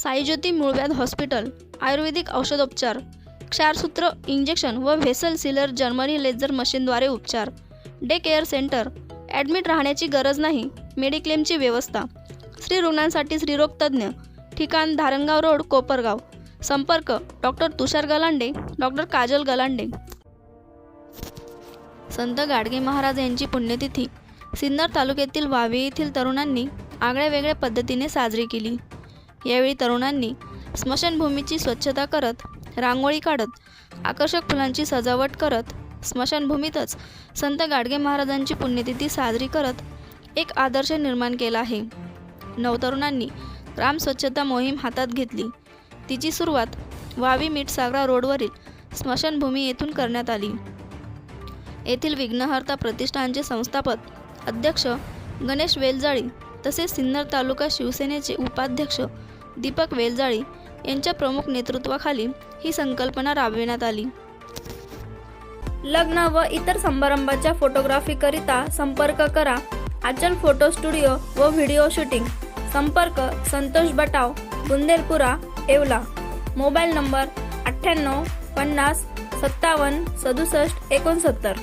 साईज्योती मूळव्याध हॉस्पिटल, आयुर्वेदिक औषधोपचार, क्षारसूत्र इंजेक्शन व व्हेसल सीलर जर्मनी लेझर मशीनद्वारे उपचार, डे केअर सेंटर, ॲडमिट राहण्याची गरज नाही, मेडिक्लेमची व्यवस्था, स्त्री रुग्णांसाठी स्त्रीरोग तज्ज्ञ, ठिकाण धारणगाव रोड, कोपरगाव, संपर्क डॉक्टर तुषार गलांडे, डॉक्टर काजल गलांडे. संत गाडगे महाराज यांची पुण्यतिथी सिन्नर तालुक्यातील वावे येथील तरुणांनी आगळ्यावेगळ्या पद्धतीने साजरी केली. यावेळी तरुणांनी स्मशानभूमीची स्वच्छता करत, रांगोळी काढत, आकर्षक फुलांची सजावट करत स्मशानभूमीतच संत गाडगे महाराजांची पुण्यतिथी साजरी करत एक आदर्श निर्माण केला आहे. नवतरुणांनी ग्राम स्वच्छता मोहीम हातात घेतली. तिची सुरुवात वावी मिठसागरा रोडवरील स्मशानभूमी येथून करण्यात आली. येथील विघ्नहर्ता प्रतिष्ठानचे संस्थापक अध्यक्ष गणेश वेलजाळी तसेच सिन्नर तालुका शिवसेनेचे उपाध्यक्ष दीपक वेलजाळी यांच्या प्रमुख नेतृत्वाखाली ही संकल्पना राबविण्यात आली. लग्न व इतर समारंभाच्या फोटोग्राफीकरिता संपर्क करा आचल फोटो स्टुडिओ व व्हिडिओ शूटिंग. संपर्क संतोष बटाव, बुंदेलपुरा, येवला. Mobile number 98 50 57 67 69.